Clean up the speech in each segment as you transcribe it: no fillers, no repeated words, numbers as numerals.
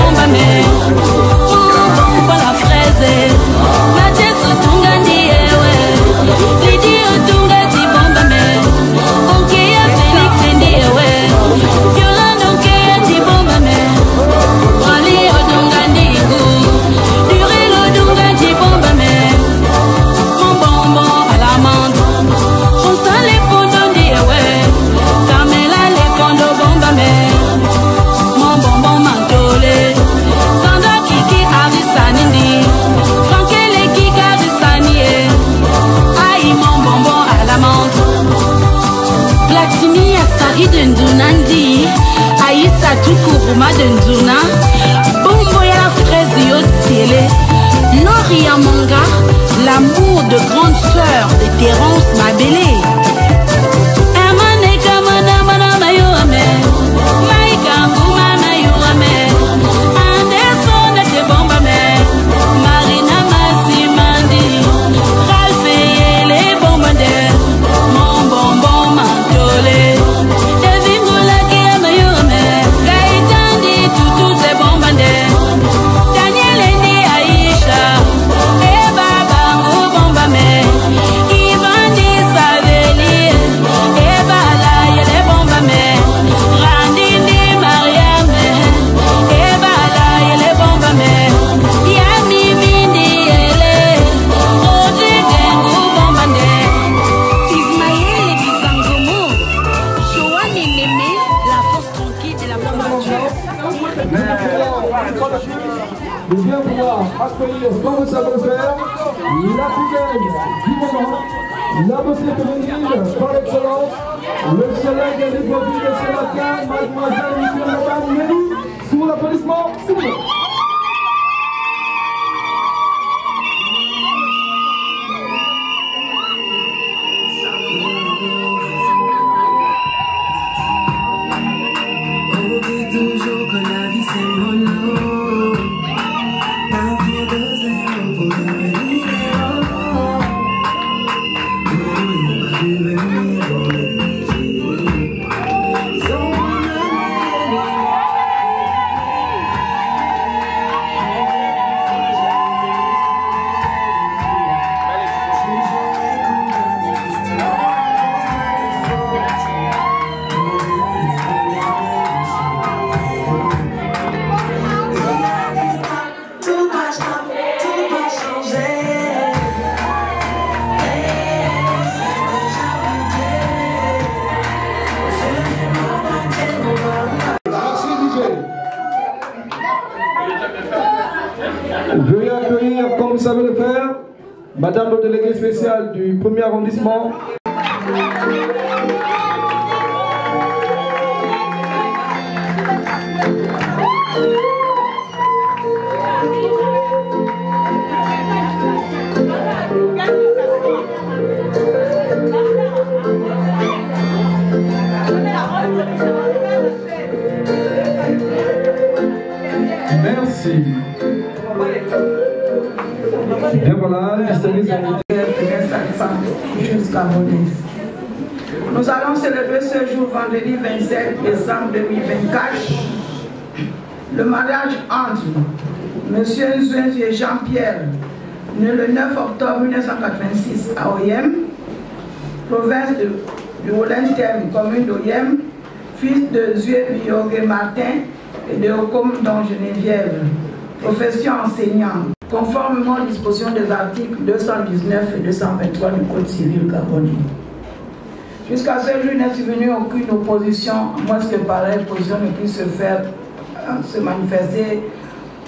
bomba me bomba la fraise Mathias otunga ndiewe Lidi otunga di bomba me Onkeya Felix ndiewe Yolanda onkeya di bomba me Wali odunga ndigu Duril odunga di bomba me Mon bonbon à la menthe Constant les pondos ndiewe Carmela les pondos bomba me Mon bonbon mantole Sandra Kiki Arisanindi Frankele Kika Arisanie Aïe mon bonbon à la menthe Platini Asari Dendunandi Aïssa Toukouruma Denduna Bombo ya la fraise yo cielé Nori Amanga L'amour de grande sœur de Terence Mabélé Amane Kamana Mana Yoame Maïka Ngoumana Yoame Anderson de bomba me Marina Massimandi Ralph les bombes de Mon bonbon mantolé Devingola Kiama Yoame Gaïtandi Toutou ces bombes de Daniel Endi Aïcha Eba Bango bomba me Ivandi Saveli Eba la yele bomba me Randindi Mariam Eba la yele bomba me Yami Mindi ele Rodrigue bomba de Ismaël Kizangomo Joanne Némé la force tranquille de la bomba de bien pouvoir accueillir comme ça peut faire la fidèle du moment, la beauté féminine par excellence, le soleil des profils de ce matin, mademoiselle Michel Laban, sous l'applaudissement, s'il vous plaît. Oublie toujours que la vie c'est mono. Partir de zéro pour devenir héros. On va devenir Veuillez accueillir, comme vous savez le faire, Madame le délégué spécial du 1er arrondissement. Merci. Et voilà, nous allons célébrer ce jour vendredi 27 décembre 2024 le mariage entre M. Nzouenzi et Jean-Pierre, né le 9 octobre 1986 à Oyem, province de Olentem, commune d'Oyem, fils de Zoué Biogé Martin et de Okom Don Geneviève, profession enseignant, conformément aux dispositions des articles 219 et 223 du Code civil gabonais. Jusqu'à ce jour, il n'est survenu aucune opposition, à moins que pareille opposition ne puisse se manifester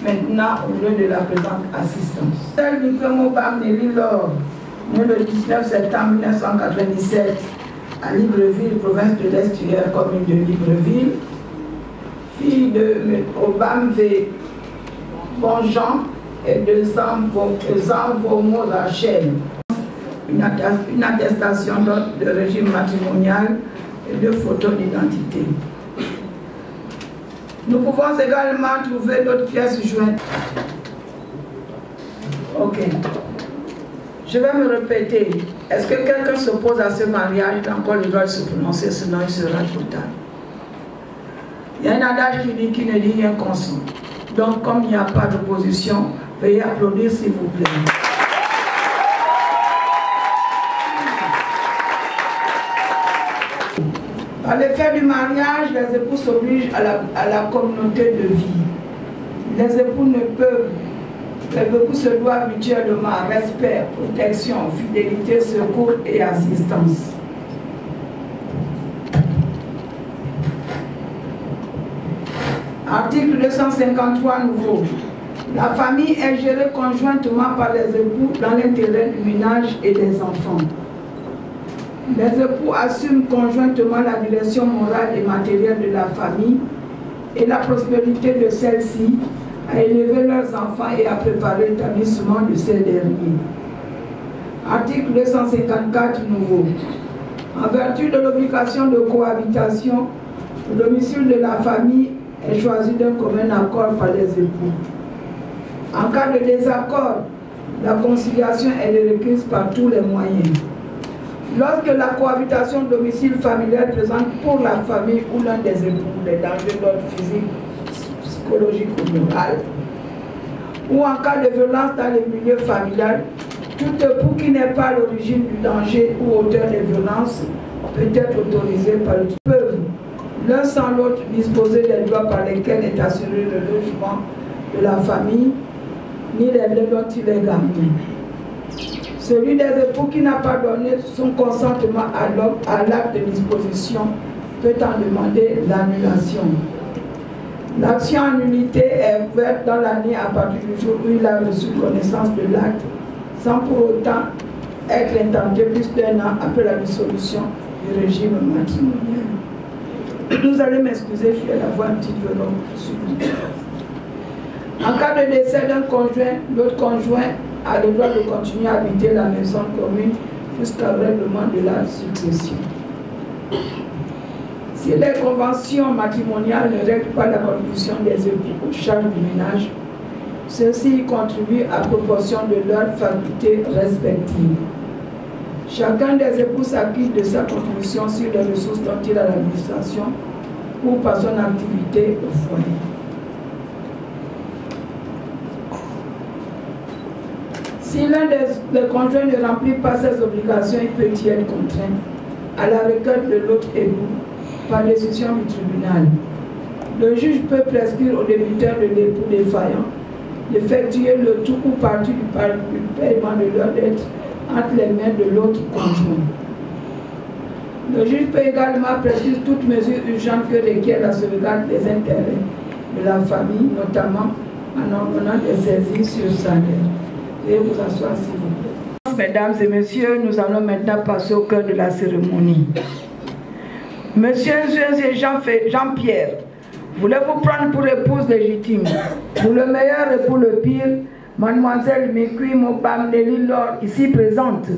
maintenant au lieu de la présente assistance. Tel Nicomo Bamneli Lor, né le 19 septembre 1997 à Libreville, province de l'Estuaire, commune de Libreville, fille de Obam V. Bonjean et de Zanvomo Rachel. Une attestation de régime matrimonial et de photos d'identité. Nous pouvons également trouver d'autres pièces jointes. Ok. Je vais me répéter. Est-ce que quelqu'un s'oppose à ce mariage? Il a encore le droit de se prononcer, sinon il sera trop tard. Il y a un adage qui dit qu'il ne dit rien consent. Donc, comme il n'y a pas d'opposition, veuillez applaudir s'il vous plaît. Par l'effet du mariage, les époux s'obligent à la communauté de vie. Les époux se doivent mutuellement respect, protection, fidélité, secours et assistance. Article 253 nouveau. La famille est gérée conjointement par les époux dans l'intérêt du ménage et des enfants. Les époux assument conjointement la direction morale et matérielle de la famille et la prospérité de celle-ci, à élever leurs enfants et à préparer l'établissement de ces derniers. Article 254 nouveau. En vertu de l'obligation de cohabitation, le domicile de la famille est choisi d'un commun accord par les époux. En cas de désaccord, la conciliation est requise par tous les moyens. Lorsque la cohabitation domicile familial présente pour la famille ou l'un des époux des dangers d'ordre physique, psychologique ou moral, ou en cas de violence dans le milieu familial, tout époux qui n'est pas à l'origine du danger ou auteur de violence peut être autorisé par le peuple, l'un sans l'autre disposer des droits par lesquels est assuré le logement de la famille, ni les lieux dont il est gardé. Celui des époux qui n'a pas donné son consentement à l'acte de disposition peut en demander l'annulation. L'action en nullité est ouverte dans l'année à partir du jour où il a reçu connaissance de l'acte, sans pour autant être intenté plus d'1 an après la dissolution du régime matrimonial. Vous allez m'excuser, je vais avoir un petit peu long. En cas de décès d'un conjoint, l'autre conjoint a le droit de continuer à habiter la maison commune jusqu'au règlement de la succession. Si les conventions matrimoniales ne règlent pas la contribution des époux aux charges du ménage, ceux-ci contribuent à proportion de leurs facultés respectives. Chacun des époux s'acquitte de sa contribution sur les ressources dont il a l'administration ou par son activité au foyer. Si l'un des conjoints ne remplit pas ses obligations, il peut y être contraint à la requête de l'autre époux par décision du tribunal. Le juge peut prescrire au débiteur de l'époux défaillant d'effectuer le tout ou partie du paiement de leur dette entre les mains de l'autre conjoint. Le juge peut également prescrire toute mesure urgente que requiert la sauvegarde des intérêts de la famille, notamment en ordonnant des saisies sur salaire. Veuillez vous asseoir s'il vous plaît. Mesdames et messieurs, nous allons maintenant passer au cœur de la cérémonie. Monsieur et Jean-Pierre, voulez-vous prendre pour épouse légitime, pour le meilleur et pour le pire, mademoiselle Mikui Mobam Nelly-Laure, ici présente?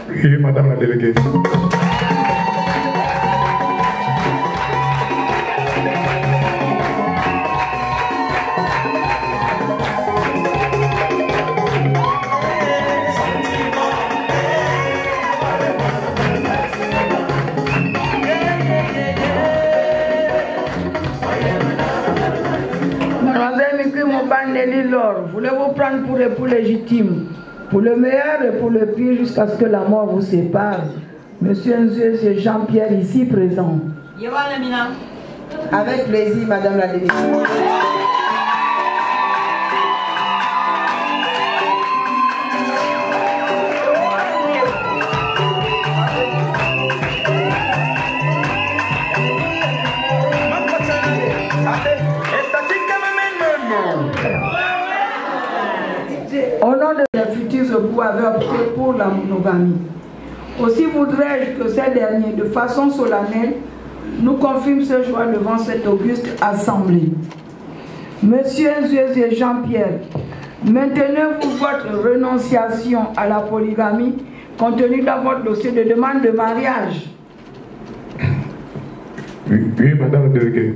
Oui, madame la déléguée. Nelly-Laure, voulez-vous prendre pour époux légitime, pour le meilleur et pour le pire, jusqu'à ce que la mort vous sépare? Monsieur Nzue et Jean-Pierre, ici présent. Avec plaisir, madame la déléguée. Au nom de les futurs époux avaient opté pour la monogamie. Aussi voudrais-je que ces derniers, de façon solennelle, nous confirment ce jour devant cette auguste assemblée. Monsieur Nzue et Jean-Pierre, maintenez-vous votre renonciation à la polygamie contenue dans votre dossier de demande de mariage? Oui, madame la déléguée.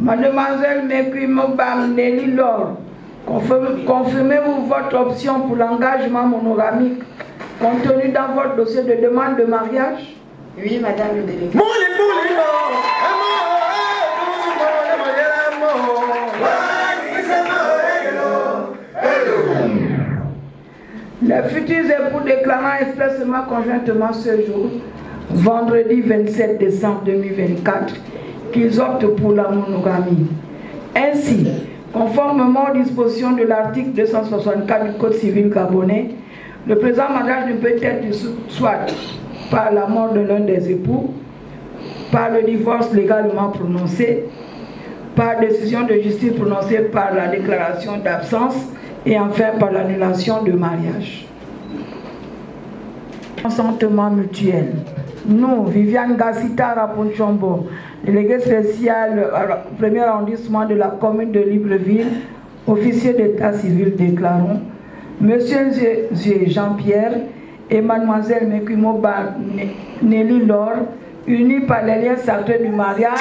Mademoiselle Mekui Mobam Nelly-Laure, Confirmez-vous votre option pour l'engagement monogamique contenu dans votre dossier de demande de mariage? Oui, madame le délégué. Les futurs époux déclarant expressément conjointement ce jour, vendredi 27 décembre 2024, qu'ils optent pour la monogamie. Ainsi, conformément aux dispositions de l'article 264 du Code civil gabonais, le présent mariage ne peut être soit par la mort de l'un des époux, par le divorce légalement prononcé, par décision de justice prononcée par la déclaration d'absence et enfin par l'annulation de mariage. Consentement mutuel. Nous, Viviane Gassita Raponchombo, délégué spécial au premier arrondissement de la commune de Libreville, officier d'état civil, déclarons Monsieur Jean-Pierre et Mademoiselle Mekumoba Nelly Laure, unis par les liens sacrés du mariage.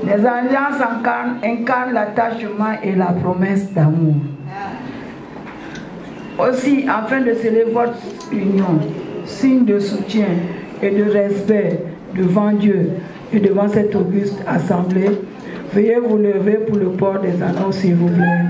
Les alliances incarnent l'attachement et la promesse d'amour. Aussi, afin de sceller votre union, signe de soutien et de respect devant Dieu et devant cette auguste assemblée, veuillez vous lever pour le port des anneaux, s'il vous plaît.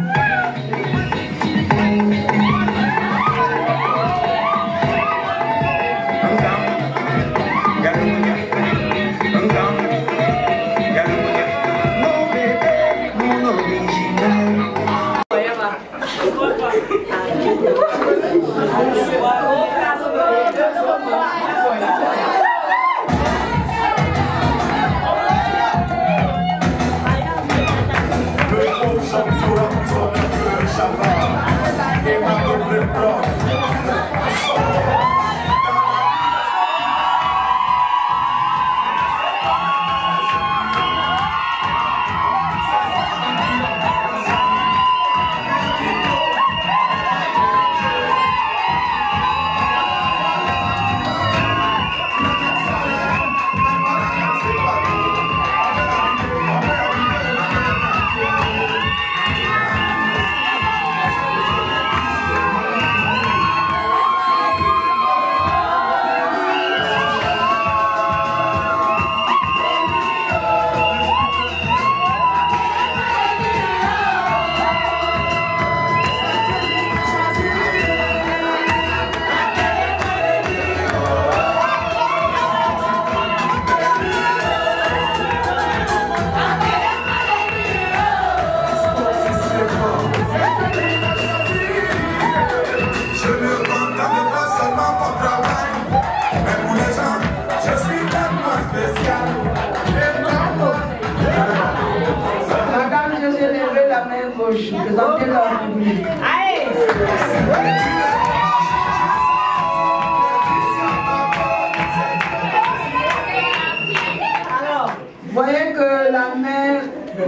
Voyez que la main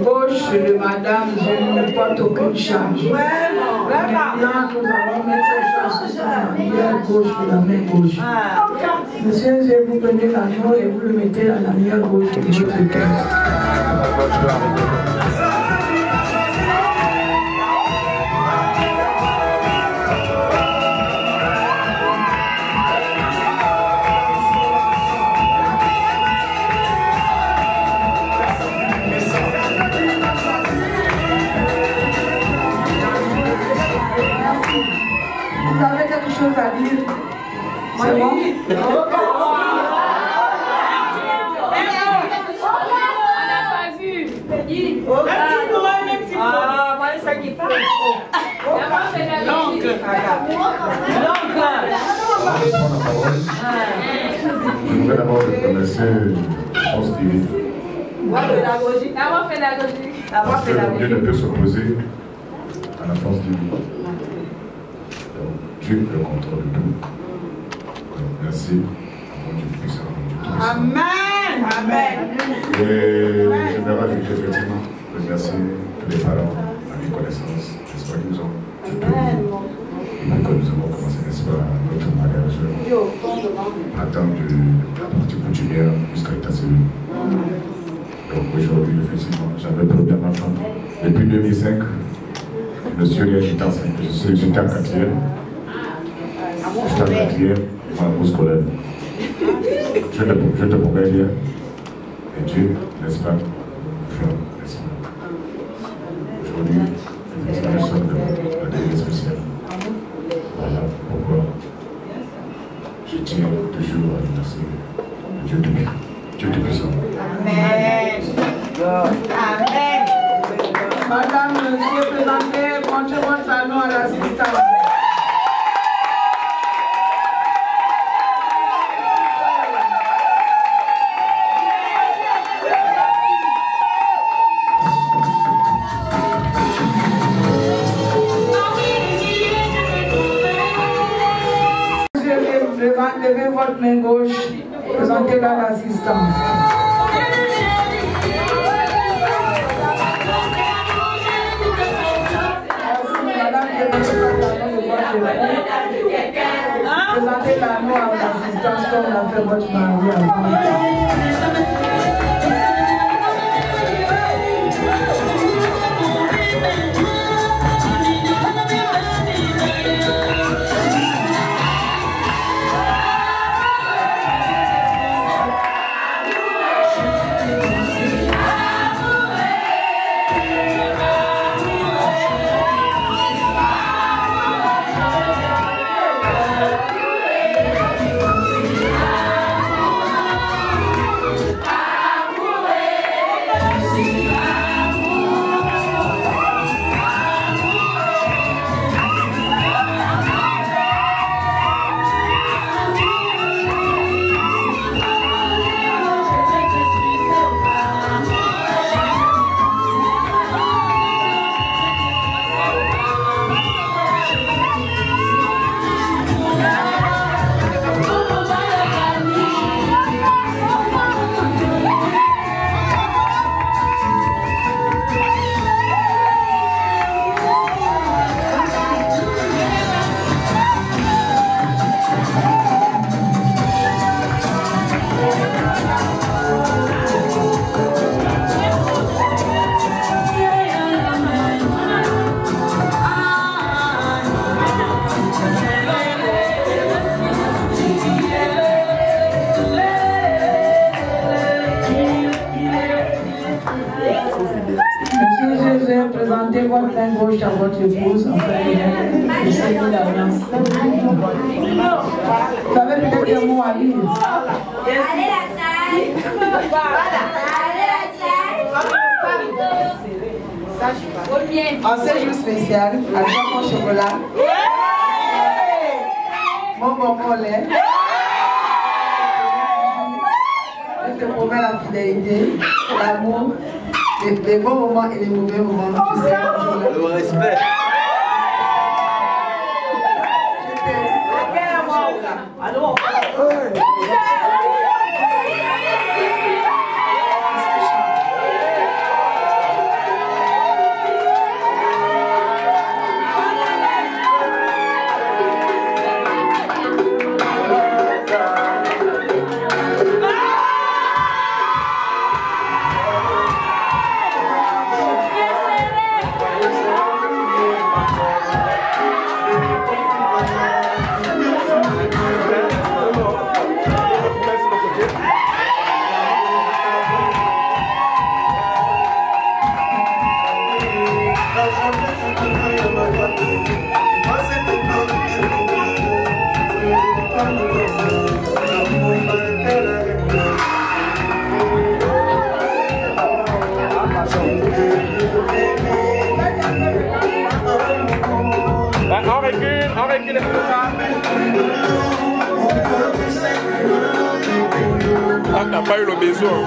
gauche Madame, je ne porte aucune charge. Maintenant, nous allons mettre ces choses sur la main gauche et la main gauche. Monsieur, je vais vous prenez l'anneau et vous le mettez à la main gauche de votre cœur. Vous avez quelque chose à dire? C'est bon? Je voudrais d'abord remercier Force Divine. Parce que Dieu ne peut s'opposer à la force divine. Donc, Dieu est au contrôle de tout. Donc, merci à mon Dieu puissant, mon Dieu tout-puissant. Amen. Amen. Et j'aimerais effectivement remercier tous les parents, amis, connaissances, n'est-ce pas, qui nous ont soutenus. Quand nous avons commencé, n'est-ce pas, notre mariage, partant de la partie coutumière jusqu'à l'état civil. Donc aujourd'hui, effectivement, j'avais promis à ma femme, depuis 2005, je suis j'étais en quatrième. J'étais en quatrième, ma bourse scolaire. Je te promets bien, et Dieu, n'est-ce pas, n'est-ce pas. Aujourd'hui, effectivement, je sors de la déléguée spéciale. Voilà pourquoi je tiens toujours à remercier Dieu de puissant. Amen. Amen. Madame, monsieur, présentez, montrez votre anneau à l'assistant. Levez votre main gauche, présentez-la à l'assistance. Madame, présentez l'anneau à l'assistance comme on a fait votre mari avant. Présentez votre main gauche à votre épouse en fait de saluer l'alliance. Vous avez peut-être un mot à dire. Allez la taille. Allez la taille. En ce jour spécial, avec mon chocolat, mon bonbon au lait, je te promets la fidélité, l'amour, les bons moments et les mauvais moments. Le respect. recule, ah, t'as pas eu le besoin.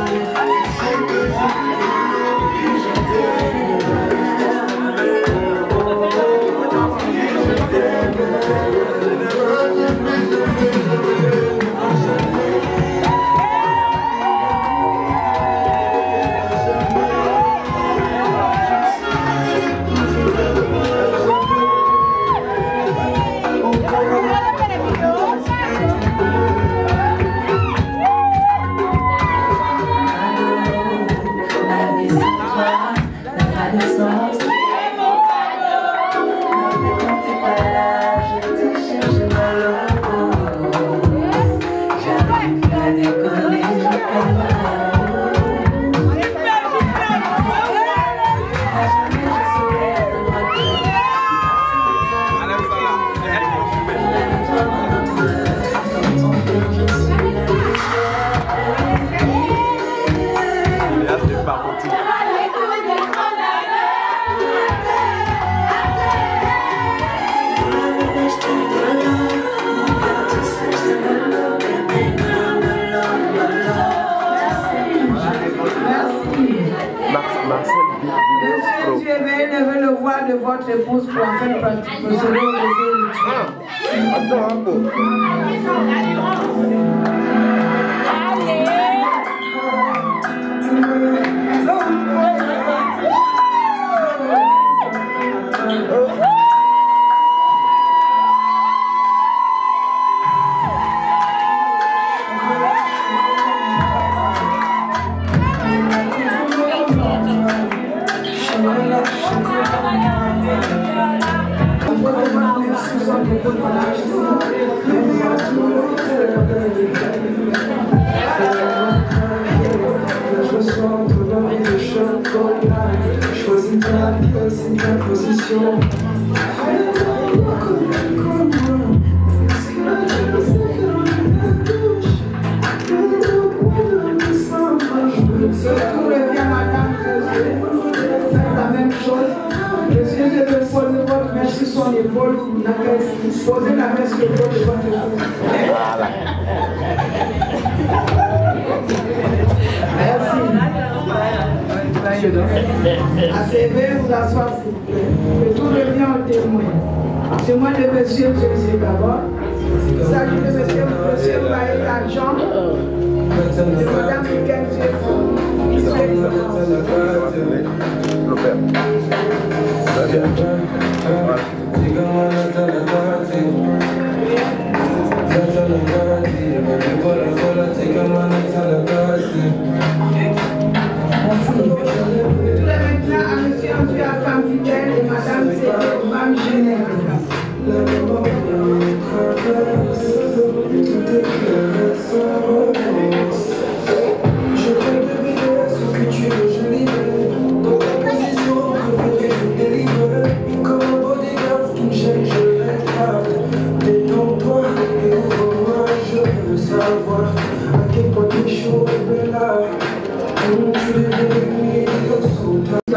De votre épouse pour en faire pratique procéder au Choisis ta place et ta position. Surtout revient madame que faites la même chose. Monsieur, je vais poser votre main sur son épaule. Posez la main sur l'épaule de votre épouse. Merci. Asseyez, vous asseoir, s'il vous plaît. Que tout revient au témoin. Témoin de monsieur Jésus d'abord. Il s'agit de monsieur Maï Argent. De madame Michael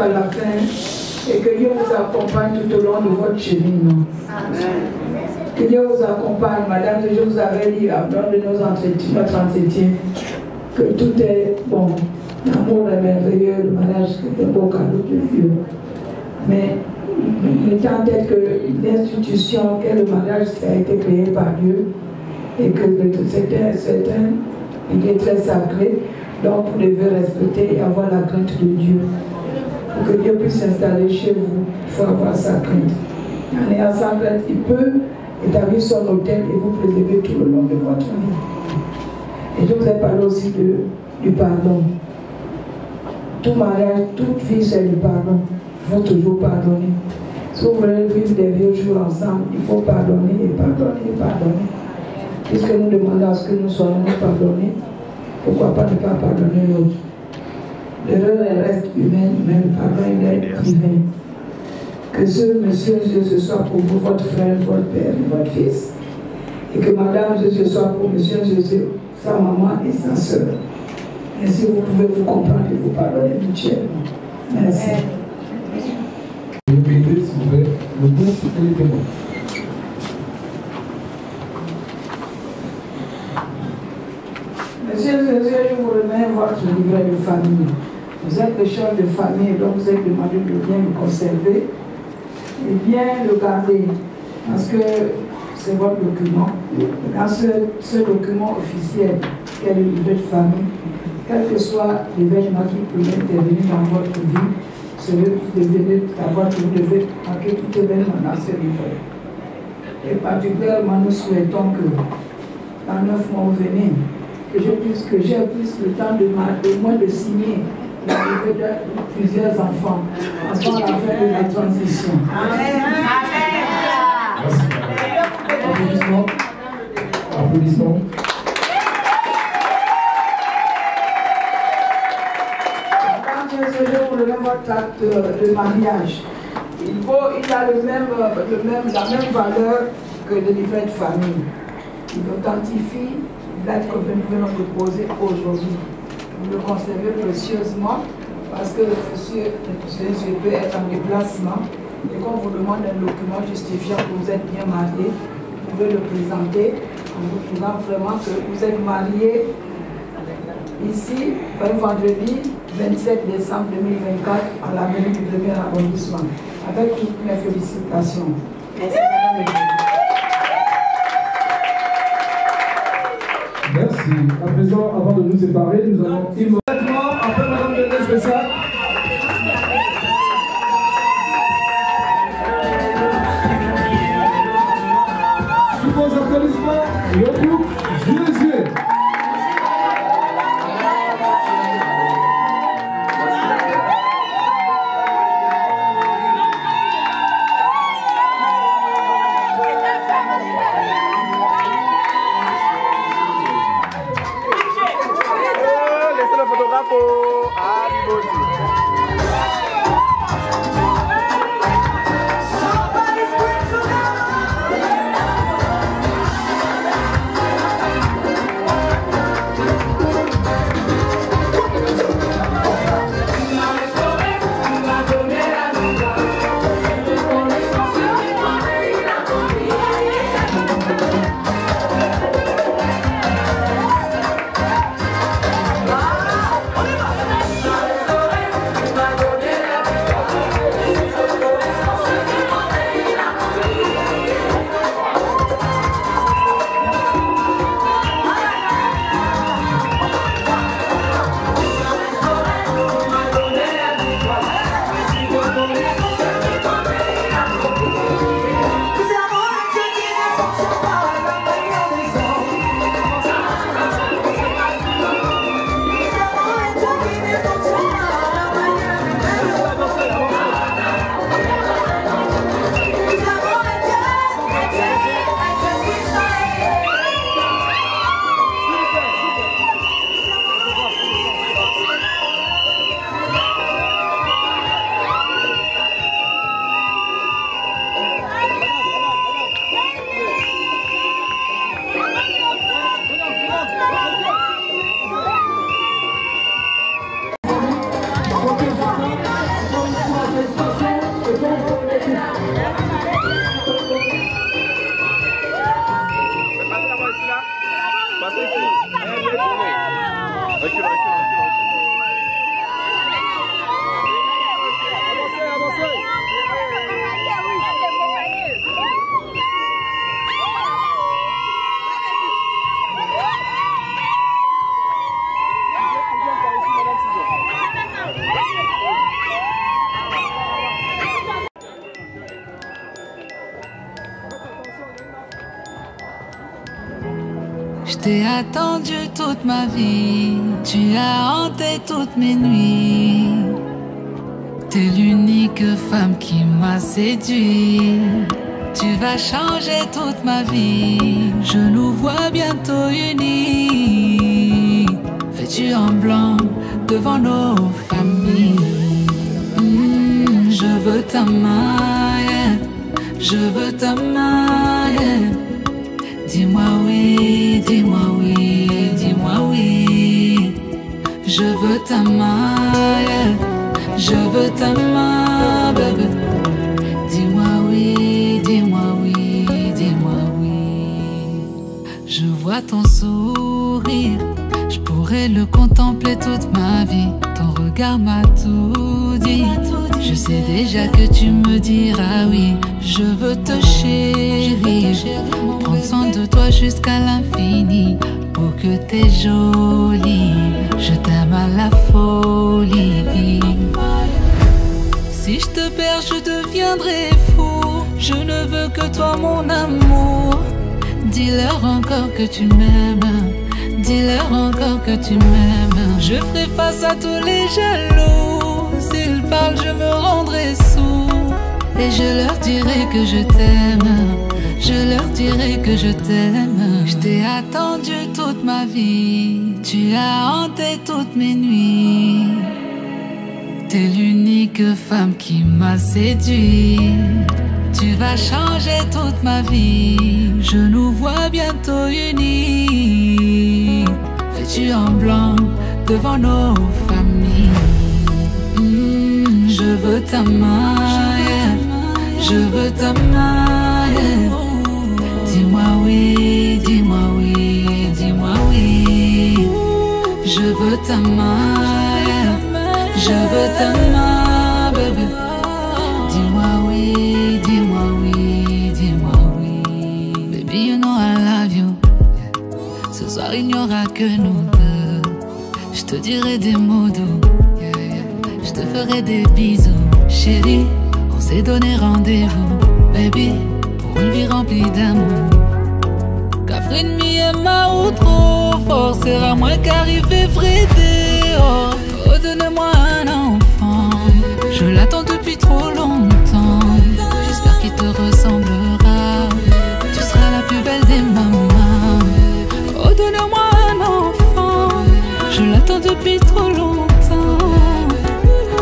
à la fin et que Dieu vous accompagne tout au long de votre cheminement. Que Dieu vous accompagne, madame, je vous avais dit lors de notre entretien que tout est bon. L'amour est merveilleux, le mariage est un beau cadeau de Dieu. Mais mettez en tête que l'institution qu'est le mariage a été créée par Dieu et que il est très sacré. Donc vous devez respecter et avoir la crainte de Dieu. Pour que Dieu puisse s'installer chez vous, il faut avoir sa crainte. En ayant sa crainte, il peut établir son hôtel et vous préserver tout le long de votre vie. Et je vous ai parlé aussi du pardon. Tout mariage, toute vie, c'est le pardon. Il faut toujours pardonner. Si vous voulez vivre des vieux jours ensemble, il faut pardonner et pardonner et pardonner. Puisque nous demandons à ce que nous soyons pardonnés, pourquoi pas ne pas pardonner l'autre? L'erreur reste humaine, mais le pardon est divin. Que ce monsieur Dieu ce soit pour vous, votre frère, votre père et votre fils. Et que madame Dieu ce soit pour monsieur Jésus, sa maman et sa soeur. Ainsi vous pouvez vous comprendre et vous pardonner mutuellement. Merci. Répétez s'il vous plaît le groupe et les témoins. livret de famille. Vous êtes le chef de famille, donc vous êtes demandé de bien le conserver et bien le garder, parce que c'est votre document. Dans ce document officiel, qui est le livret de famille, quel que soit l'événement qui peut intervenir dans votre vie, vous devez marquer tout événement dans ce livret. Et particulièrement, nous souhaitons que dans 9 mois, vous venez, que j'ai plus le temps de moins de signer le livret de plusieurs enfants avant la fin de la transition. Merci. Applaudissements. Applaudissements. Quand je vous le même votre acte de mariage, il a la même valeur que le livret de famille. Il authentifie l'acte que nous venons de poser aujourd'hui. Vous le conservez précieusement parce que monsieur peut être en déplacement et qu'on vous demande un document justifiant que vous êtes bien marié, vous pouvez le présenter en vous trouvant vraiment que vous êtes marié ici, un vendredi 27 décembre 2024 à la mairie du 1er arrondissement. Avec toutes mes félicitations. Merci, madame. Merci. À présent, avant de nous séparer, nous allons immédiatement appeler madame de spécial. Sous vos applaudissements, le groupe Jésus. Je t'ai attendu toute ma vie, tu as hanté toutes mes nuits. T'es l'unique femme qui m'a séduit. Tu vas changer toute ma vie, je nous vois bientôt unis. Vêtus en blanc devant nos familles. Je veux ta main, yeah. Je veux ta main, yeah. Dis-moi oui, dis-moi oui, dis-moi oui. Je veux ta main, yeah. Je veux ta main, bébé. Dis-moi oui, dis-moi oui, dis-moi oui. Je vois ton sourire, je pourrais pourrais le contempler toute ma vie. Ton regard m'a tout dit. Je sais déjà que tu me diras oui. Je veux te chérir, prendre soin de toi jusqu'à l'infini. Oh que t'es jolie, je t'aime à la folie. Si je te perds, je deviendrai fou. Je ne veux que toi, mon amour. Dis-leur encore que tu m'aimes. Dis-leur encore que tu m'aimes. Je ferai face à tous les jaloux. S'ils parlent, je me rendrai sourd. Et je leur dirai que je t'aime. Je leur dirai que je t'aime. Je t'ai attendu toute ma vie. Tu as hanté toutes mes nuits. T'es l'unique femme qui m'a séduit. Tu vas changer toute ma vie. Je nous vois bientôt unis. Vêtus en blanc devant nos familles. Je veux ta main, je veux ta main. Dis-moi oui, dis-moi oui, dis-moi oui. Je veux ta main, je veux ta main, bébé. Dis-moi oui, dis-moi oui, dis-moi oui. Baby, you know I love you. Ce soir il n'y aura que nous deux. Je te dirai des mots doux. Je te ferai des bisous. Chérie, on s'est donné rendez-vous. Baby, pour une vie remplie d'amour. Catherine m'y aime ou trop fort. Sera moins qu'arriver vrai dehors. Oh, donne-moi un enfant. Je l'attends depuis trop longtemps. J'espère qu'il te ressemblera. Tu seras la plus belle des mamans. Oh, donne-moi un enfant. Je l'attends depuis trop longtemps.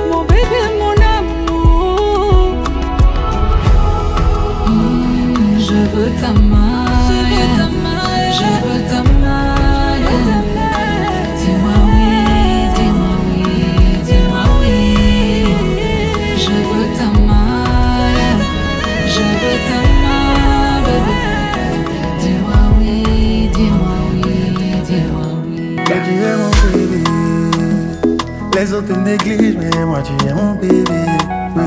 Mon bébé, mon amour. Je veux ta main. Je veux ta main. Dis-moi oui, dis-moi oui, dis-moi oui. Je veux ta main. Je veux ta main, bébé. Dis-moi oui, dis-moi oui, dis-moi oui. Toi tu es mon bébé. Les autres te négligent, mais moi tu es mon bébé. Oui.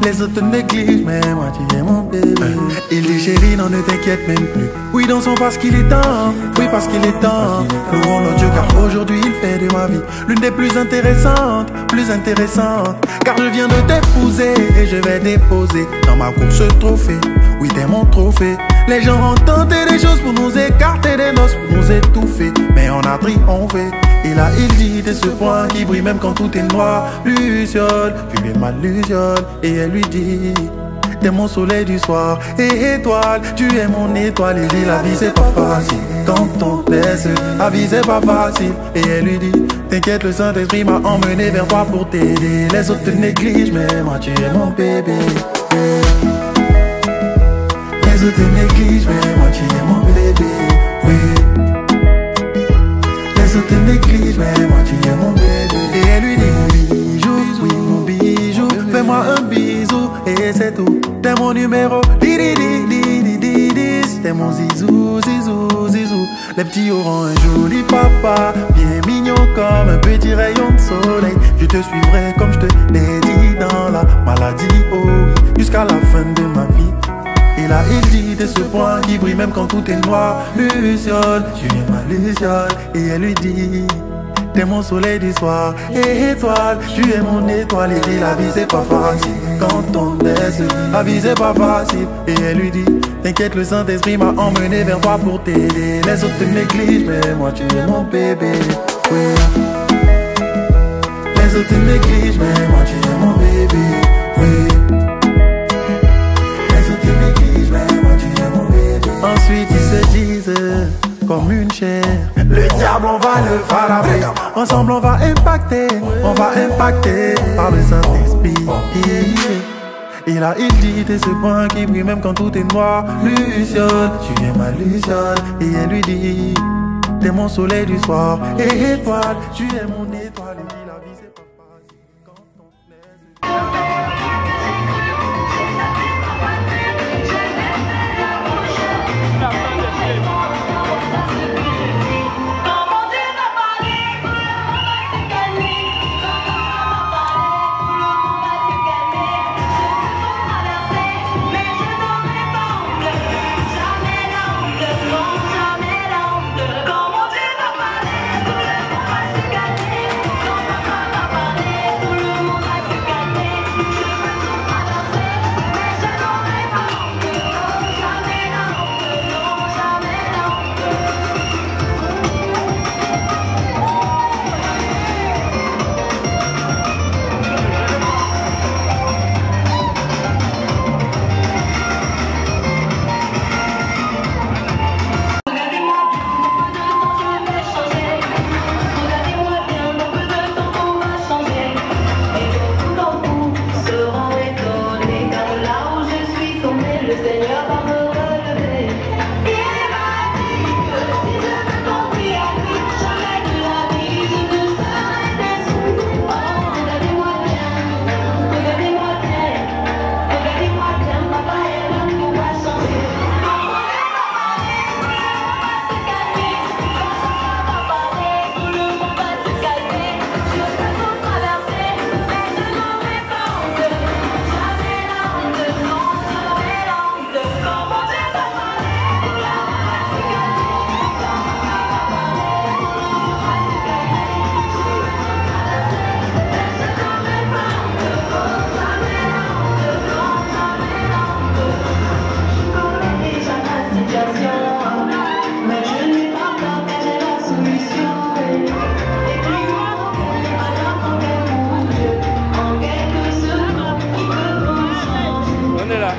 Les autres te négligent, mais moi tu es mon bébé. Il dit chérie, non ne t'inquiète même plus. Oui, dansons parce qu'il est temps. Oui, parce qu'il est temps. Louons notre Dieu car aujourd'hui il fait de ma vie l'une des plus intéressantes, plus intéressantes. Car je viens de t'épouser et je vais déposer dans ma cour ce trophée. Oui, t'es mon trophée. Les gens ont tenté des choses pour nous écarter des noces, pour nous étouffer. Mais on a triomphé. Et là il dit t'es ce point qui brille même quand tout est noir. Luciole, tu es ma luciole. Et elle lui dit t'es mon soleil du soir. Et étoile, tu es mon étoile. Il dit la vie c'est pas facile quand on laisse. La vie c'est pas facile. Et elle lui dit t'inquiète, le Saint-Esprit m'a emmené vers toi pour t'aider. Les autres te négligent, mais moi tu es mon bébé. Les autres te négligent, mais moi tu es mon bébé. Oui. Les autres te négligent, mais moi tu es mon bébé. Et elle lui dit mon bijou, oui mon bijou. Fais-moi un bisou et c'est tout. T'es mon numéro, t'es mon zizou, zizou, zizou. Les petits auront un joli papa, bien mignon comme un petit rayon de soleil. Je te suivrai comme je te l'ai dit dans la maladie, oh oui, jusqu'à la fin de ma vie. Et là il dit t'es ce point qui brille même quand tout est noir. Luciole, tu es ma luciole. Et elle lui dit t'es mon soleil du soir. Et étoile, tu es mon étoile. Il dit la vie c'est pas facile quand on laisse. La vie c'est pas facile. Et elle lui dit t'inquiète, le Saint-Esprit m'a emmené vers toi pour t'aider. Les autres te négligent, mais moi tu es mon bébé. Oui. Les autres te négligent, mais moi tu es mon bébé. Oui. Les autres te négligent, mais moi tu es mon bébé. Ensuite ils se disent comme une chair. Le diable on va le faraber. Ensemble on va impacter par le Saint-Esprit. Et là il dit t'es ce point qui brille même quand tout est noir. Luciole, tu es ma luciole. Et elle lui dit t'es mon soleil du soir. Et étoile, tu es mon étoile. Et dit la vie c'est pas facile quand on laisse. le Seigneur va me relever. Il m'a dit que si je me confie à lui, jamais de la vie je ne serai déçu. Oh, regardez-moi bien, regardez-moi bien, regardez-moi bien, papa est là, tout va changer. Maman ne va parler, tout le monde va se calmer. Maman va parler, tout le monde va se calmer. Je peux tout traverser, mais je n'aurai pas honte. Jamais la honte, non, jamais la honte. Maman ne va parler, tout le monde va se calmer. Maman va parler, tout le monde va se calmer. Je peux tout traverser, mais je n'aurai pas honte. Jamais la honte, non, jamais la honte. Je connais déjà la situation, mais je n'ai pas peur car j'ai la solution. Et puis moi, alors en quelques secondes, il peut tout changer. On est là.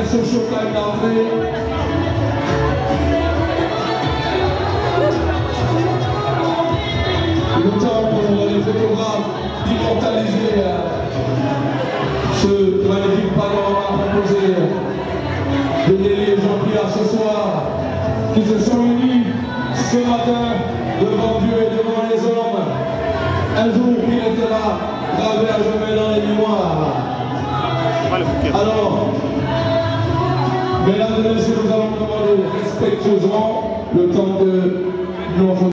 Ce showtime d'entrée. Le temps pour les photographes d'immortaliser ce magnifique panorama proposé de Nelly et Jean-Pierre ce soir, qui se sont unis ce matin devant Dieu et devant les hommes. Un jour qui restera gravé à jamais dans les mémoires. Alors, mesdames et messieurs, nous allons demander respectueusement le temps de nous. Oh,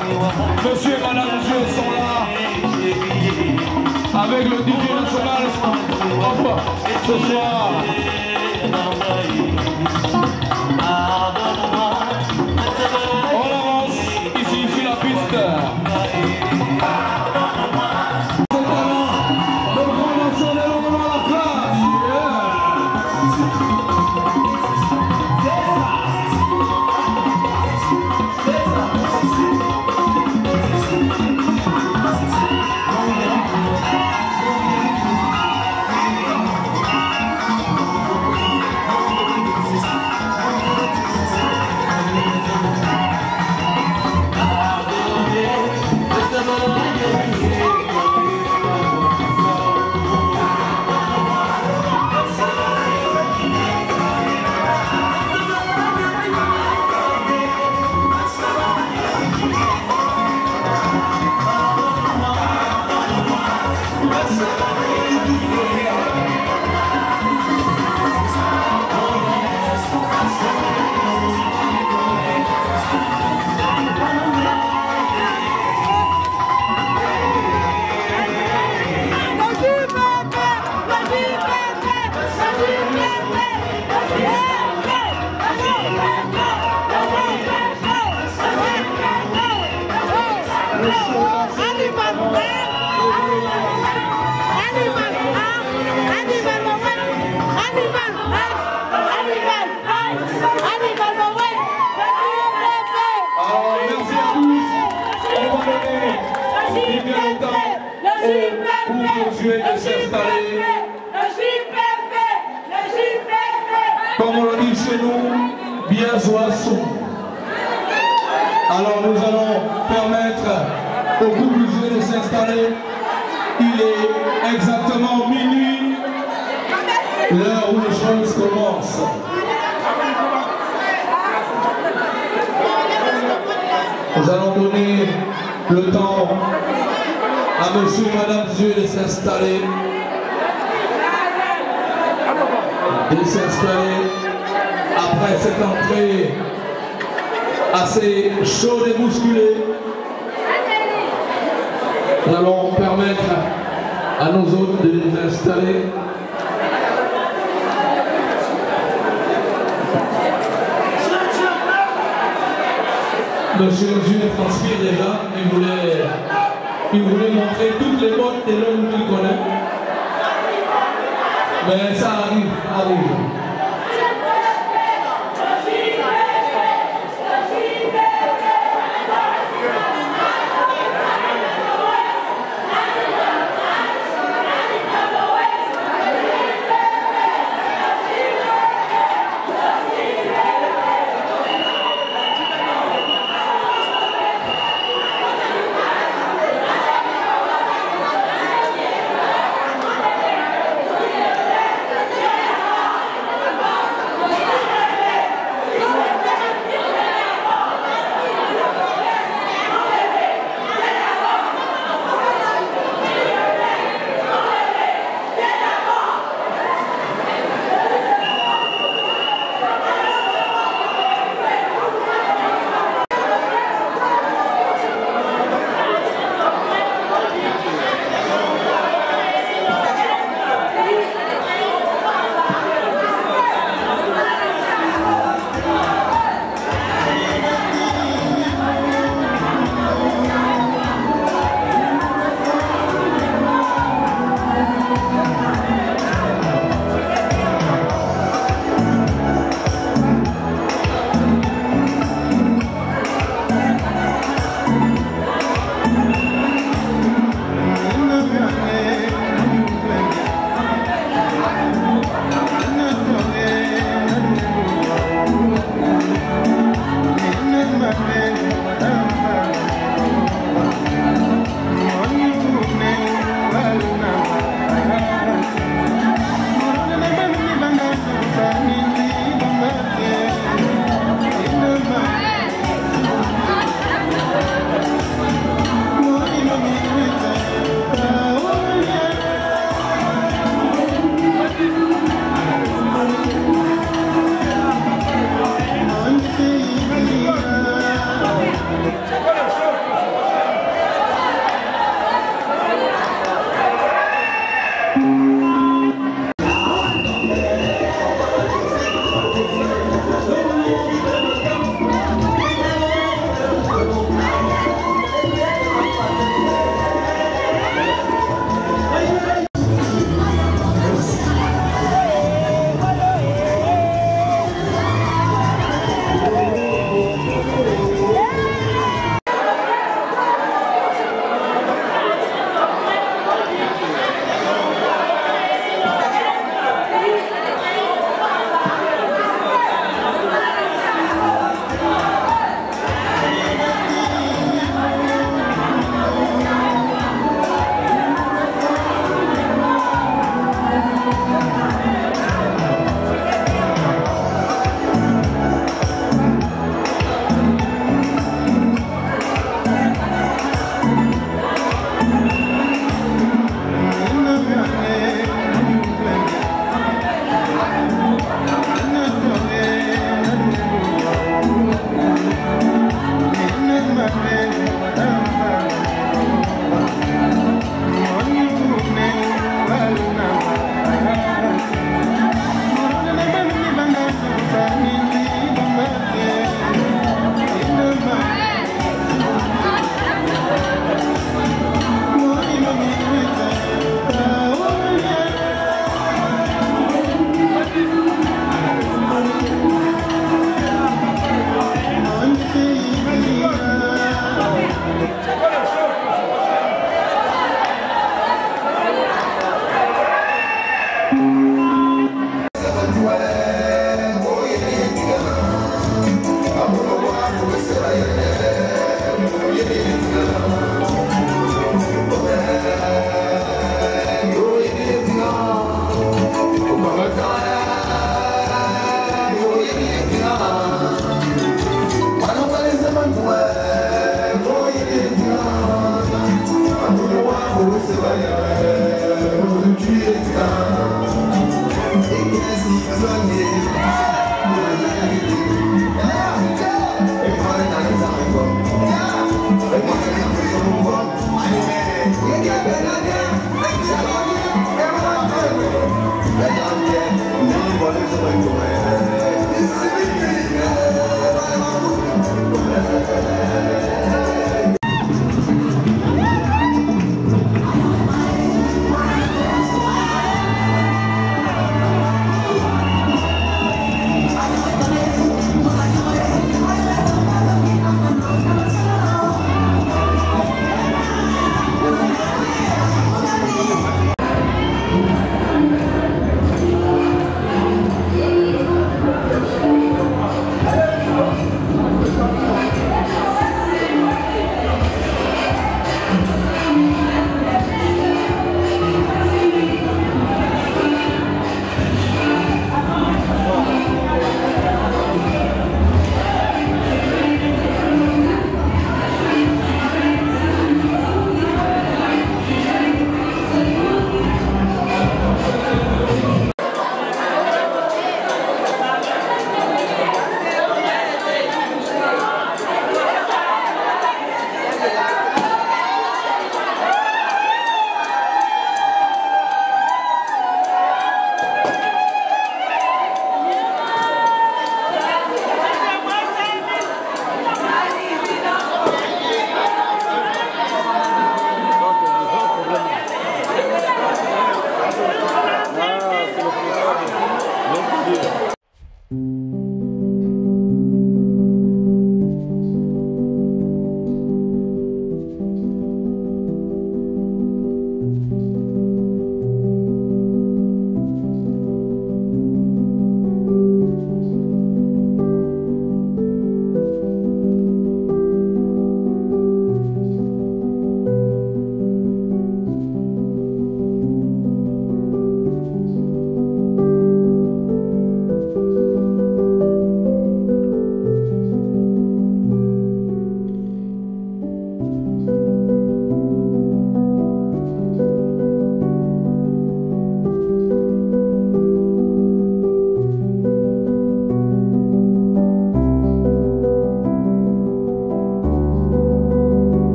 Monsieur et Madame Dieu sont là. Avec le DJ national. Hop, ce soir. On avance. Ici la piste. Comme on le dit chez nous, bien soissons. Alors nous allons permettre au couple joué de s'installer. Il est exactement minuit, l'heure où les choses commencent. Nous allons donner le temps à monsieur et madame Dieu de s'installer. Après cette entrée assez chaude et bousculée, nous allons permettre à nos hôtes de nous installer. Monsieur Dieu transpire déjà, il voulait montrer toutes les bottes et l'homme qu'il connaît. Mais ça arrive.